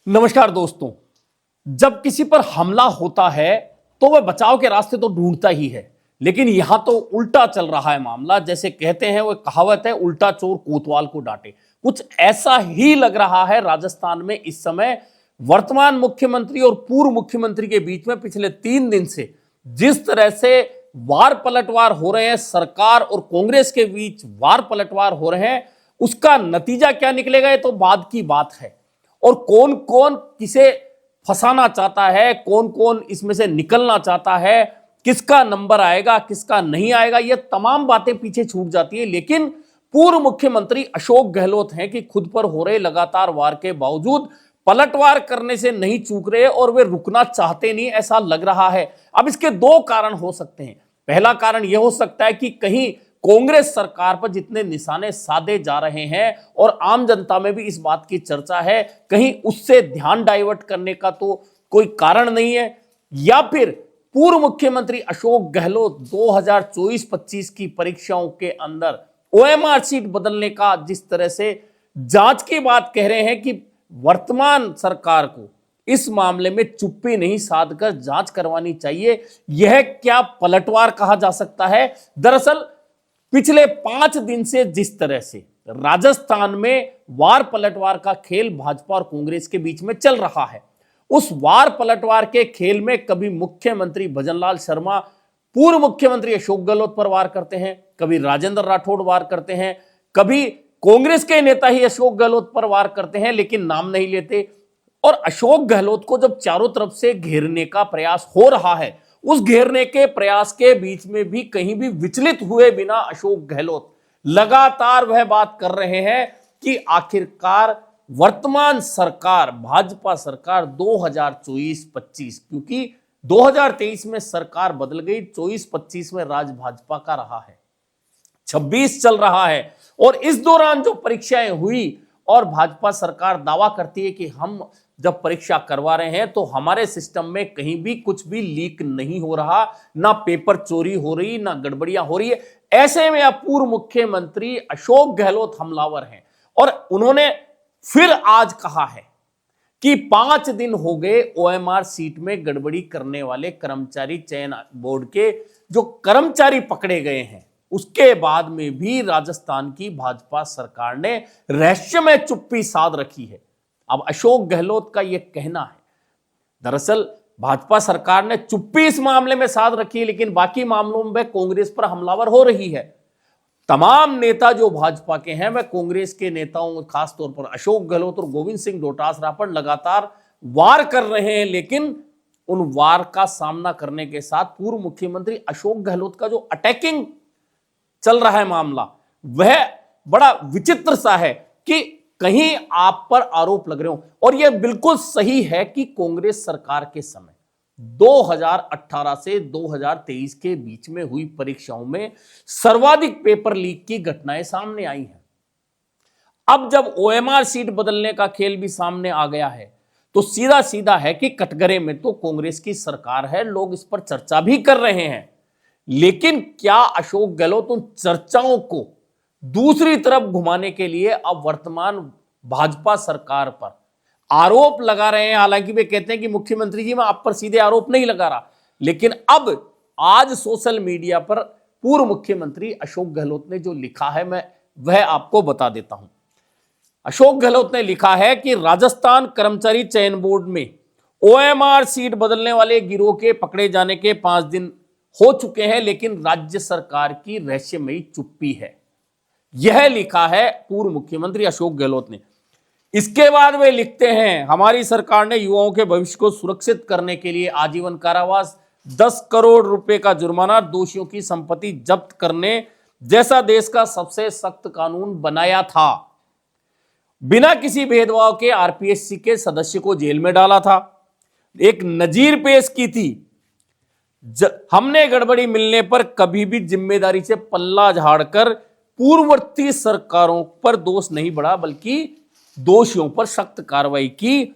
नमस्कार दोस्तों। जब किसी पर हमला होता है तो वह बचाव के रास्ते तो ढूंढता ही है, लेकिन यहां तो उल्टा चल रहा है मामला। जैसे कहते हैं, वो कहावत है, उल्टा चोर कोतवाल को डांटे। कुछ ऐसा ही लग रहा है राजस्थान में इस समय वर्तमान मुख्यमंत्री और पूर्व मुख्यमंत्री के बीच में पिछले 3 दिन से जिस तरह से वार पलटवार हो रहे हैं, सरकार और कांग्रेस के बीच वार पलटवार हो रहे हैं, उसका नतीजा क्या निकलेगा ये तो बाद की बात है। और कौन कौन किसे फंसाना चाहता है, कौन कौन इसमें से निकलना चाहता है, किसका नंबर आएगा किसका नहीं आएगा, ये तमाम बातें पीछे छूट जाती है। लेकिन पूर्व मुख्यमंत्री अशोक गहलोत हैं कि खुद पर हो रहे लगातार वार के बावजूद पलटवार करने से नहीं चूक रहे और वे रुकना चाहते नहीं, ऐसा लग रहा है। अब इसके 2 कारण हो सकते हैं। पहला कारण यह हो सकता है कि कहीं कांग्रेस सरकार पर जितने निशाने साधे जा रहे हैं और आम जनता में भी इस बात की चर्चा है, कहीं उससे ध्यान डाइवर्ट करने का तो कोई कारण नहीं है, या फिर पूर्व मुख्यमंत्री अशोक गहलोत 2024-25 की परीक्षाओं के अंदर ओएमआर सीट बदलने का जिस तरह से जांच की बात कह रहे हैं कि वर्तमान सरकार को इस मामले में चुप्पी नहीं साधकर जांच करवानी चाहिए, यह क्या पलटवार कहा जा सकता है। दरअसल पिछले 5 दिन से जिस तरह से राजस्थान में वार पलटवार का खेल भाजपा और कांग्रेस के बीच में चल रहा है, उस वार पलटवार के खेल में कभी मुख्यमंत्री भजनलाल शर्मा पूर्व मुख्यमंत्री अशोक गहलोत पर वार करते हैं, कभी राजेंद्र राठौड़ वार करते हैं, कभी कांग्रेस के नेता ही अशोक गहलोत पर वार करते हैं लेकिन नाम नहीं लेते। और अशोक गहलोत को जब चारों तरफ से घेरने का प्रयास हो रहा है, उस घेरने के प्रयास के बीच में भी कहीं भी विचलित हुए बिना अशोक गहलोत लगातार वह बात कर रहे हैं कि आखिरकार वर्तमान सरकार भाजपा सरकार 2024-25, क्योंकि 2023 में सरकार बदल गई, 24-25 में राज भाजपा का रहा है, 26 चल रहा है। और इस दौरान जो परीक्षाएं हुई और भाजपा सरकार दावा करती है कि हम जब परीक्षा करवा रहे हैं तो हमारे सिस्टम में कहीं भी कुछ भी लीक नहीं हो रहा, ना पेपर चोरी हो रही, ना गड़बड़ियां हो रही है। ऐसे में अब पूर्व मुख्यमंत्री अशोक गहलोत हमलावर हैं और उन्होंने फिर आज कहा है कि 5 दिन हो गए ओएमआर सीट में गड़बड़ी करने वाले कर्मचारी चयन बोर्ड के जो कर्मचारी पकड़े गए हैं, उसके बाद में भी राजस्थान की भाजपा सरकार ने रहस्यमय चुप्पी साध रखी है। अब अशोक गहलोत का यह कहना है, दरअसल भाजपा सरकार ने चुप्पी इस मामले में साध रखी है लेकिन बाकी मामलों में कांग्रेस पर हमलावर हो रही है। तमाम नेता जो भाजपा के हैं वह कांग्रेस के नेताओं, खासतौर पर अशोक गहलोत और गोविंद सिंह डोटासरा पर लगातार वार कर रहे हैं, लेकिन उन वार का सामना करने के साथ पूर्व मुख्यमंत्री अशोक गहलोत का जो अटैकिंग चल रहा है मामला, वह बड़ा विचित्र सा है कि कहीं आप पर आरोप लग रहे हो। और यह बिल्कुल सही है कि कांग्रेस सरकार के समय 2018 से 2023 के बीच में हुई परीक्षाओं में सर्वाधिक पेपर लीक की घटनाएं सामने आई हैं। अब जब ओएमआर सीट बदलने का खेल भी सामने आ गया है तो सीधा सीधा है कि कटघरे में तो कांग्रेस की सरकार है, लोग इस पर चर्चा भी कर रहे हैं। लेकिन क्या अशोक गहलोत उन चर्चाओं को दूसरी तरफ घुमाने के लिए अब वर्तमान भाजपा सरकार पर आरोप लगा रहे हैं? हालांकि वे कहते हैं कि मुख्यमंत्री जी, मैं आप पर सीधे आरोप नहीं लगा रहा, लेकिन अब आज सोशल मीडिया पर पूर्व मुख्यमंत्री अशोक गहलोत ने जो लिखा है, मैं वह आपको बता देता हूं। अशोक गहलोत ने लिखा है कि राजस्थान कर्मचारी चयन बोर्ड में ओएमआर सीट बदलने वाले गिरोह के पकड़े जाने के 5 दिन हो चुके हैं, लेकिन राज्य सरकार की रहस्यमयी चुप्पी है। यह लिखा है पूर्व मुख्यमंत्री अशोक गहलोत ने। इसके बाद वे लिखते हैं, हमारी सरकार ने युवाओं के भविष्य को सुरक्षित करने के लिए आजीवन कारावास, 10 करोड़ रुपए का जुर्माना, दोषियों की संपत्ति जब्त करने जैसा देश का सबसे सख्त कानून बनाया था। बिना किसी भेदभाव के आरपीएससी के सदस्य को जेल में डाला था। एक नजीर पेश की थी। हमने गड़बड़ी मिलने पर कभी भी जिम्मेदारी से पल्ला झाड़कर पूर्ववर्ती सरकारों पर दोष नहीं बढ़ा, बल्कि दोषियों पर सख्त कार्रवाई की।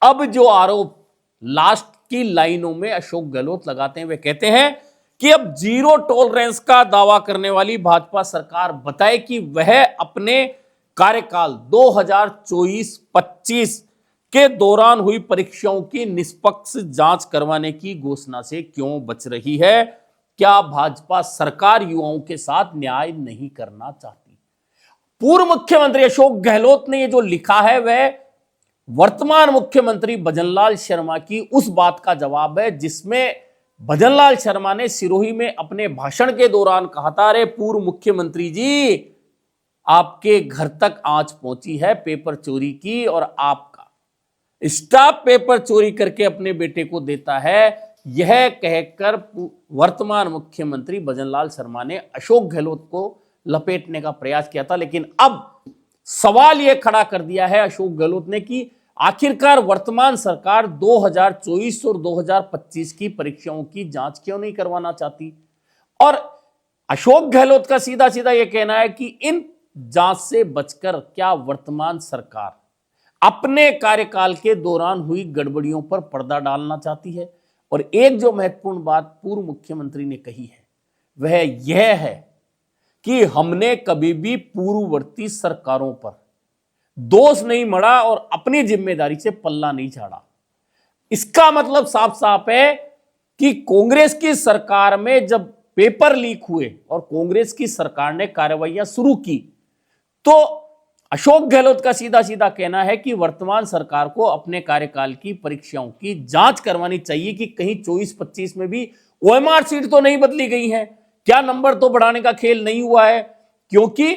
अब जो आरोप लास्ट की लाइनों में अशोक गहलोत लगाते हैं, वे कहते हैं कि अब जीरो टॉलरेंस का दावा करने वाली भाजपा सरकार बताए कि वह अपने कार्यकाल 2024-25 के दौरान हुई परीक्षाओं की निष्पक्ष जांच करवाने की घोषणा से क्यों बच रही है? क्या भाजपा सरकार युवाओं के साथ न्याय नहीं करना चाहती? पूर्व मुख्यमंत्री अशोक गहलोत ने ये जो लिखा है वह वर्तमान मुख्यमंत्री भजनलाल शर्मा की उस बात का जवाब है जिसमें भजनलाल शर्मा ने सिरोही में अपने भाषण के दौरान कहा था, अरे पूर्व मुख्यमंत्री जी, आपके घर तक आंच पहुंची है पेपर चोरी की, और आपका स्टाफ पेपर चोरी करके अपने बेटे को देता है। यह कहकर वर्तमान मुख्यमंत्री भजनलाल शर्मा ने अशोक गहलोत को लपेटने का प्रयास किया था। लेकिन अब सवाल यह खड़ा कर दिया है अशोक गहलोत ने कि आखिरकार वर्तमान सरकार 2024 और 2025 की परीक्षाओं की जांच क्यों नहीं करवाना चाहती। और अशोक गहलोत का सीधा सीधा यह कहना है कि इन जांच से बचकर क्या वर्तमान सरकार अपने कार्यकाल के दौरान हुई गड़बड़ियों पर पर्दा डालना चाहती है। और एक जो महत्वपूर्ण बात पूर्व मुख्यमंत्री ने कही है वह यह है कि हमने कभी भी पूर्ववर्ती सरकारों पर दोष नहीं मढ़ा और अपनी जिम्मेदारी से पल्ला नहीं झाड़ा। इसका मतलब साफ साफ है कि कांग्रेस की सरकार में जब पेपर लीक हुए और कांग्रेस की सरकार ने कार्रवाइयां शुरू की तो अशोक गहलोत का सीधा सीधा कहना है कि वर्तमान सरकार को अपने कार्यकाल की परीक्षाओं की जांच करवानी चाहिए कि कहीं 24-25 में भी ओएमआर सीट तो नहीं बदली गई है, क्या नंबर तो बढ़ाने का खेल नहीं हुआ है। क्योंकि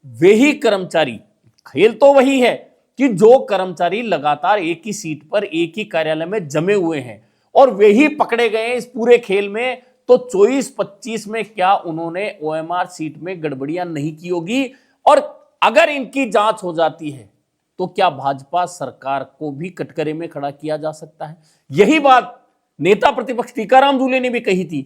वे ही कर्मचारी, खेल तो वही है कि जो कर्मचारी लगातार एक ही सीट पर एक ही कार्यालय में जमे हुए हैं और वे ही पकड़े गए हैं इस पूरे खेल में, तो 24-25 में क्या उन्होंने ओएमआर सीट में गड़बड़ियां नहीं की होगी? और अगर इनकी जांच हो जाती है तो क्या भाजपा सरकार को भी कटघरे में खड़ा किया जा सकता है? यही बात नेता प्रतिपक्ष टीकाराम जूली ने भी कही थी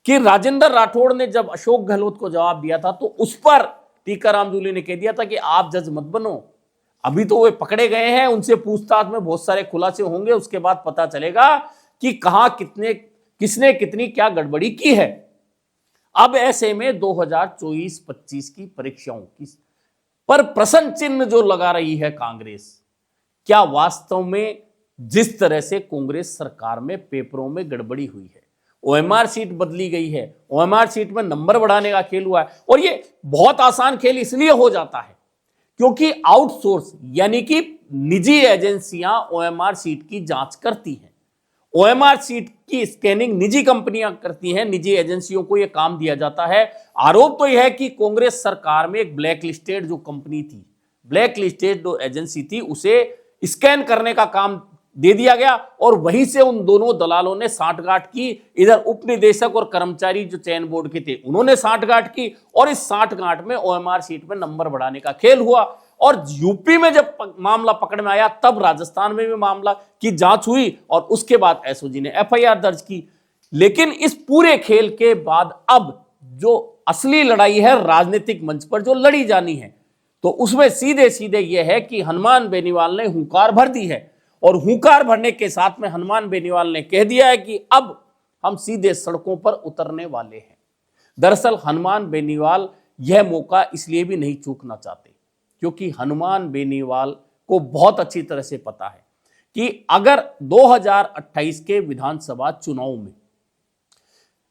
कि राजेंद्र राठौड़ ने जब अशोक गहलोत को जवाब दिया था तो उस पर टीकाराम जूली ने कह दिया था कि आप जज मत बनो, अभी तो वे पकड़े गए हैं, उनसे पूछताछ में बहुत सारे खुलासे होंगे, उसके बाद पता चलेगा कि कहां किसने कितनी क्या गड़बड़ी की है। अब ऐसे में 2024-25 की परीक्षाओं की पर प्रश्न चिन्ह जो लगा रही है कांग्रेस, क्या वास्तव में जिस तरह से कांग्रेस सरकार में पेपरों में गड़बड़ी हुई है, ओएमआर सीट बदली गई है, ओएमआर सीट में नंबर बढ़ाने का खेल हुआ है, और ये बहुत आसान खेल इसलिए हो जाता है क्योंकि आउटसोर्स यानी कि निजी एजेंसियां ओएमआर सीट की जांच करती हैं। ओएमआर सीट की स्कैनिंग निजी कंपनियां करती हैं, निजी एजेंसियों को यह काम दिया जाता है। आरोप तो यह है कि कांग्रेस सरकार में एक ब्लैक लिस्टेड जो कंपनी थी, ब्लैक लिस्टेड जो एजेंसी थी, उसे स्कैन करने का काम दे दिया गया और वहीं से उन दोनों दलालों ने सांठगांठ की। इधर उप निदेशक और कर्मचारी जो चयन बोर्ड के थे उन्होंने सांठगांठ की और इस सांठगांठ में ओएमआर सीट में नंबर बढ़ाने का खेल हुआ। और यूपी में जब मामला पकड़ में आया तब राजस्थान में भी मामला की जांच हुई और उसके बाद एसओजी ने एफआईआर दर्ज की। लेकिन इस पूरे खेल के बाद अब जो असली लड़ाई है राजनीतिक मंच पर जो लड़ी जानी है, तो उसमें सीधे सीधे यह है कि हनुमान बेनीवाल ने हुंकार भर दी है और हुंकार भरने के साथ में हनुमान बेनीवाल ने कह दिया है कि अब हम सीधे सड़कों पर उतरने वाले हैं। दरअसल हनुमान बेनीवाल यह मौका इसलिए भी नहीं चूकना चाहते क्योंकि हनुमान बेनीवाल को बहुत अच्छी तरह से पता है कि अगर 2028 के विधानसभा चुनाव में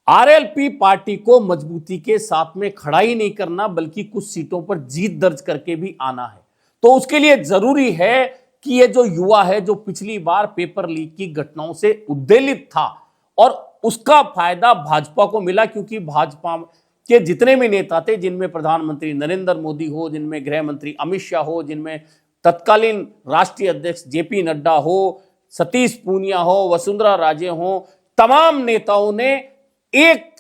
आरएलपी पार्टी को मजबूती के साथ में खड़ा ही नहीं करना बल्कि कुछ सीटों पर जीत दर्ज करके भी आना है, तो उसके लिए जरूरी है कि ये जो युवा है जो पिछली बार पेपर लीक की घटनाओं से उद्वेलित था और उसका फायदा भाजपा को मिला, क्योंकि भाजपा के जितने भी नेता थे, जिनमें प्रधानमंत्री नरेंद्र मोदी हो, जिनमें गृह मंत्री अमित शाह हो, जिनमें तत्कालीन राष्ट्रीय अध्यक्ष जेपी नड्डा हो, सतीश पूनिया हो, वसुंधरा राजे हो, तमाम नेताओं ने एक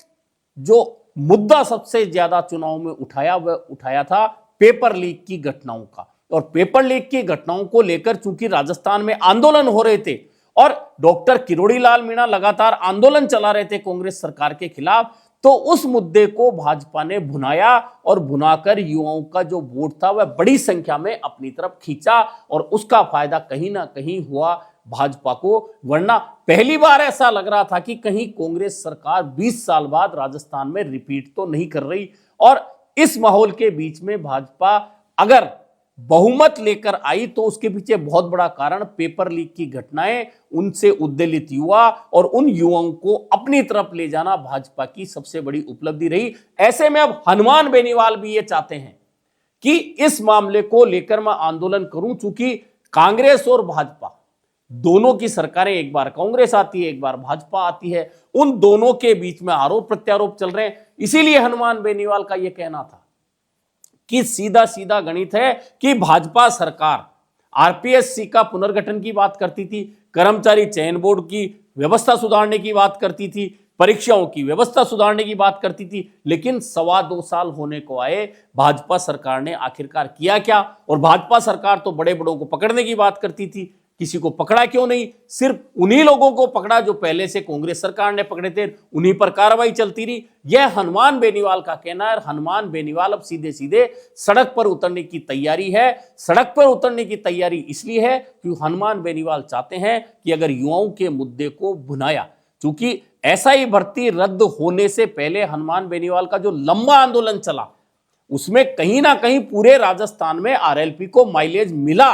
जो मुद्दा सबसे ज्यादा चुनाव में उठाया वह उठाया था पेपर लीक की घटनाओं का। और पेपर लीक की घटनाओं को लेकर चूंकि राजस्थान में आंदोलन हो रहे थे और डॉक्टर किरोड़ी लाल मीणा लगातार आंदोलन चला रहे थे कांग्रेस सरकार के खिलाफ, तो उस मुद्दे को भाजपा ने भुनाया और भुनाकर युवाओं का जो वोट था वह बड़ी संख्या में अपनी तरफ खींचा और उसका फायदा कहीं ना कहीं हुआ भाजपा को। वरना पहली बार ऐसा लग रहा था कि कहीं कांग्रेस सरकार 20 साल बाद राजस्थान में रिपीट तो नहीं कर रही। और इस माहौल के बीच में भाजपा अगर बहुमत लेकर आई तो उसके पीछे बहुत बड़ा कारण पेपर लीक की घटनाएं, उनसे उद्वेलित युवा और उन युवाओं को अपनी तरफ ले जाना भाजपा की सबसे बड़ी उपलब्धि रही। ऐसे में अब हनुमान बेनीवाल भी ये चाहते हैं कि इस मामले को लेकर मैं आंदोलन करूं, चूंकि कांग्रेस और भाजपा दोनों की सरकारें, एक बार कांग्रेस आती है एक बार भाजपा आती है, उन दोनों के बीच में आरोप प्रत्यारोप चल रहे हैं। इसीलिए हनुमान बेनीवाल का यह कहना था कि सीधा सीधा गणित है कि भाजपा सरकार आरपीएससी का पुनर्गठन की बात करती थी, कर्मचारी चयन बोर्ड की व्यवस्था सुधारने की बात करती थी, परीक्षाओं की व्यवस्था सुधारने की बात करती थी, लेकिन 2.25 साल होने को आए, भाजपा सरकार ने आखिरकार किया क्या? और भाजपा सरकार तो बड़े बड़ों को पकड़ने की बात करती थी, किसी को पकड़ा क्यों नहीं? सिर्फ उन्हीं लोगों को पकड़ा जो पहले से कांग्रेस सरकार ने पकड़े थे, उन्हीं पर कार्रवाई चलती रही। यह हनुमान बेनीवाल का कहना है। हनुमान बेनीवाल अब सीधे सीधे सड़क पर उतरने की तैयारी है। सड़क पर उतरने की तैयारी इसलिए है क्योंकि हनुमान बेनीवाल चाहते हैं कि अगर युवाओं के मुद्दे को भुनाया, चूंकि एसआई भर्ती रद्द होने से पहले हनुमान बेनीवाल का जो लंबा आंदोलन चला, उसमें कहीं ना कहीं पूरे राजस्थान में आरएलपी को माइलेज मिला।